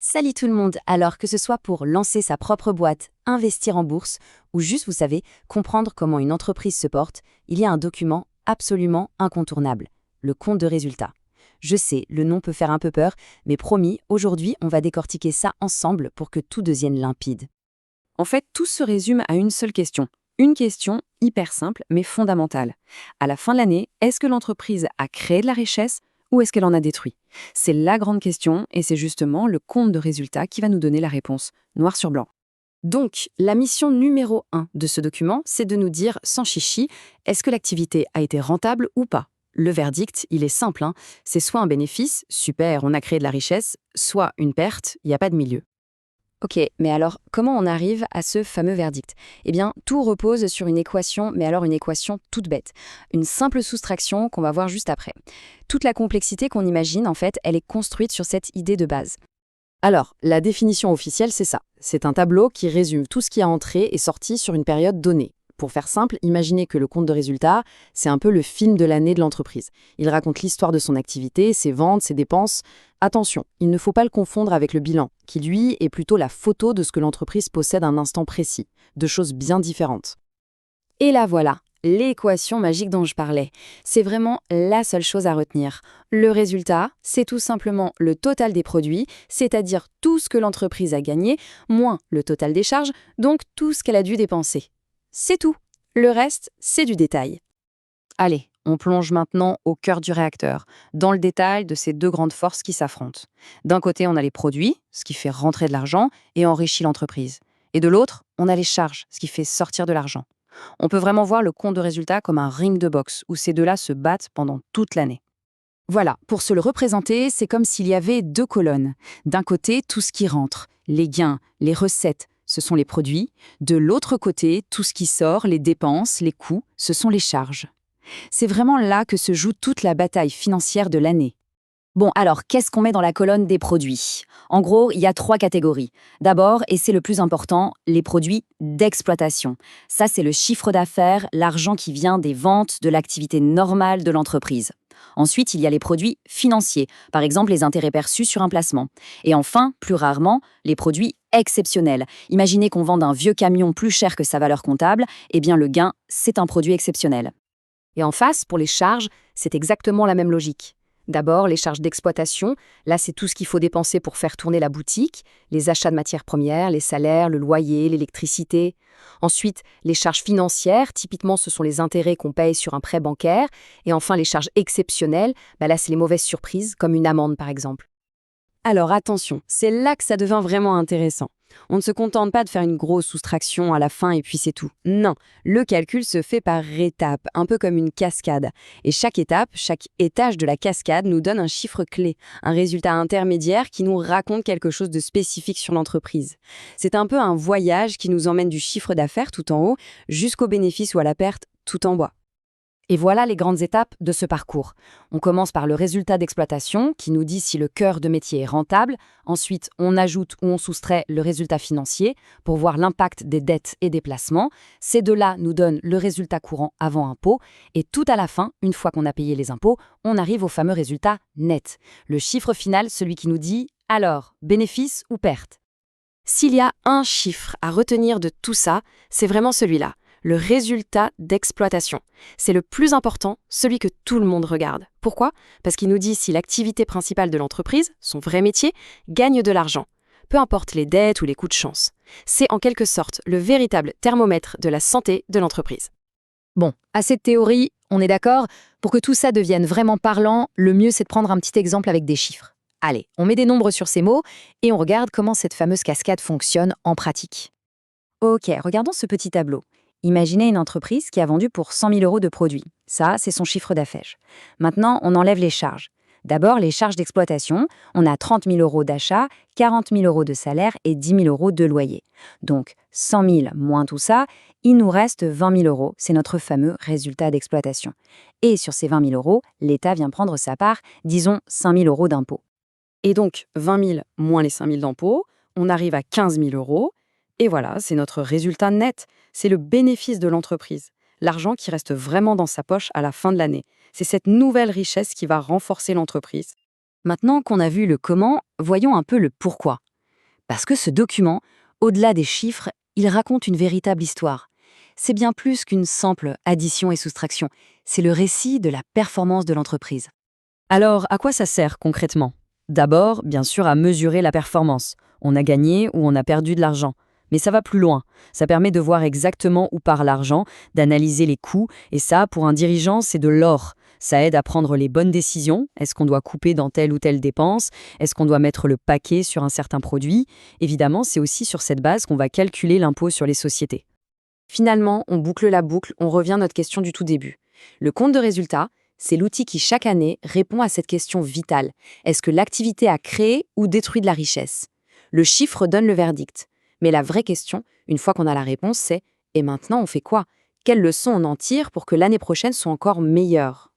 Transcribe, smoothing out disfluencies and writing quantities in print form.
Salut tout le monde. Alors que ce soit pour lancer sa propre boîte, investir en bourse ou juste, vous savez, comprendre comment une entreprise se porte, il y a un document absolument incontournable, le compte de résultat. Je sais, le nom peut faire un peu peur, mais promis, aujourd'hui, on va décortiquer ça ensemble pour que tout devienne limpide. En fait, tout se résume à une seule question. Une question hyper simple, mais fondamentale. À la fin de l'année, est-ce que l'entreprise a créé de la richesse ou est-ce qu'elle en a détruit? C'est la grande question et c'est justement le compte de résultat qui va nous donner la réponse, noir sur blanc. Donc, la mission numéro 1 de ce document, c'est de nous dire sans chichi, est-ce que l'activité a été rentable ou pas? Le verdict, il est simple, hein. C'est soit un bénéfice, super, on a créé de la richesse, soit une perte, il n'y a pas de milieu. Ok, mais alors, comment on arrive à ce fameux verdict? Eh bien, tout repose sur une équation, mais alors une équation toute bête. Une simple soustraction qu'on va voir juste après. Toute la complexité qu'on imagine, en fait, elle est construite sur cette idée de base. Alors, la définition officielle, c'est ça. C'est un tableau qui résume tout ce qui a entré et sorti sur une période donnée. Pour faire simple, imaginez que le compte de résultat, c'est un peu le film de l'année de l'entreprise. Il raconte l'histoire de son activité, ses ventes, ses dépenses. Attention, il ne faut pas le confondre avec le bilan, qui lui est plutôt la photo de ce que l'entreprise possède à un instant précis. Deux choses bien différentes. Et là voilà, l'équation magique dont je parlais. C'est vraiment la seule chose à retenir. Le résultat, c'est tout simplement le total des produits, c'est-à-dire tout ce que l'entreprise a gagné, moins le total des charges, donc tout ce qu'elle a dû dépenser. C'est tout. Le reste, c'est du détail. Allez, on plonge maintenant au cœur du réacteur, dans le détail de ces deux grandes forces qui s'affrontent. D'un côté, on a les produits, ce qui fait rentrer de l'argent et enrichit l'entreprise. Et de l'autre, on a les charges, ce qui fait sortir de l'argent. On peut vraiment voir le compte de résultat comme un ring de boxe où ces deux-là se battent pendant toute l'année. Voilà, pour se le représenter, c'est comme s'il y avait deux colonnes. D'un côté, tout ce qui rentre, les gains, les recettes, ce sont les produits. De l'autre côté, tout ce qui sort, les dépenses, les coûts, ce sont les charges. C'est vraiment là que se joue toute la bataille financière de l'année. Bon, alors, qu'est-ce qu'on met dans la colonne des produits? En gros, il y a trois catégories. D'abord, et c'est le plus important, les produits d'exploitation. Ça, c'est le chiffre d'affaires, l'argent qui vient des ventes, de l'activité normale de l'entreprise. Ensuite, il y a les produits financiers, par exemple les intérêts perçus sur un placement. Et enfin, plus rarement, les produits exceptionnels. Imaginez qu'on vende un vieux camion plus cher que sa valeur comptable, eh bien le gain, c'est un produit exceptionnel. Et en face, pour les charges, c'est exactement la même logique. D'abord, les charges d'exploitation, là c'est tout ce qu'il faut dépenser pour faire tourner la boutique, les achats de matières premières, les salaires, le loyer, l'électricité. Ensuite, les charges financières, typiquement ce sont les intérêts qu'on paye sur un prêt bancaire. Et enfin, les charges exceptionnelles, là c'est les mauvaises surprises, comme une amende par exemple. Alors attention, c'est là que ça devient vraiment intéressant. On ne se contente pas de faire une grosse soustraction à la fin et puis c'est tout. Non, le calcul se fait par étapes, un peu comme une cascade. Et chaque étape, chaque étage de la cascade nous donne un chiffre clé, un résultat intermédiaire qui nous raconte quelque chose de spécifique sur l'entreprise. C'est un peu un voyage qui nous emmène du chiffre d'affaires tout en haut jusqu'au bénéfice ou à la perte tout en bas. Et voilà les grandes étapes de ce parcours. On commence par le résultat d'exploitation qui nous dit si le cœur de métier est rentable. Ensuite, on ajoute ou on soustrait le résultat financier pour voir l'impact des dettes et des placements. Ces deux-là nous donnent le résultat courant avant impôt. Et tout à la fin, une fois qu'on a payé les impôts, on arrive au fameux résultat net. Le chiffre final, celui qui nous dit alors, bénéfice ou perte. S'il y a un chiffre à retenir de tout ça, c'est vraiment celui-là. Le résultat d'exploitation. C'est le plus important, celui que tout le monde regarde. Pourquoi? Parce qu'il nous dit si l'activité principale de l'entreprise, son vrai métier, gagne de l'argent. Peu importe les dettes ou les coups de chance. C'est en quelque sorte le véritable thermomètre de la santé de l'entreprise. Bon, assez de théorie, on est d'accord? Pour que tout ça devienne vraiment parlant, le mieux c'est de prendre un petit exemple avec des chiffres. Allez, on met des nombres sur ces mots et on regarde comment cette fameuse cascade fonctionne en pratique. Ok, regardons ce petit tableau. Imaginez une entreprise qui a vendu pour 100 000 € de produits. Ça, c'est son chiffre d'affaires. Maintenant, on enlève les charges. D'abord, les charges d'exploitation. On a 30 000 € d'achat, 40 000 € de salaire et 10 000 € de loyer. Donc, 100 000 moins tout ça, il nous reste 20 000 €. C'est notre fameux résultat d'exploitation. Et sur ces 20 000 €, l'État vient prendre sa part, disons 5 000 € d'impôts. Et donc, 20 000 moins les 5 000 d'impôts, on arrive à 15 000 €. Et voilà, c'est notre résultat net. C'est le bénéfice de l'entreprise. L'argent qui reste vraiment dans sa poche à la fin de l'année. C'est cette nouvelle richesse qui va renforcer l'entreprise. Maintenant qu'on a vu le comment, voyons un peu le pourquoi. Parce que ce document, au-delà des chiffres, il raconte une véritable histoire. C'est bien plus qu'une simple addition et soustraction. C'est le récit de la performance de l'entreprise. Alors, à quoi ça sert concrètement? D'abord, bien sûr, à mesurer la performance. On a gagné ou on a perdu de l'argent. Mais ça va plus loin. Ça permet de voir exactement où part l'argent, d'analyser les coûts, et ça, pour un dirigeant, c'est de l'or. Ça aide à prendre les bonnes décisions. Est-ce qu'on doit couper dans telle ou telle dépense? Est-ce qu'on doit mettre le paquet sur un certain produit? Évidemment, c'est aussi sur cette base qu'on va calculer l'impôt sur les sociétés. Finalement, on boucle la boucle, on revient à notre question du tout début. Le compte de résultat, c'est l'outil qui, chaque année, répond à cette question vitale. Est-ce que l'activité a créé ou détruit de la richesse? Le chiffre donne le verdict. Mais la vraie question, une fois qu'on a la réponse, c'est « et maintenant, on fait quoi? Quelles leçons on en tire pour que l'année prochaine soit encore meilleure ?»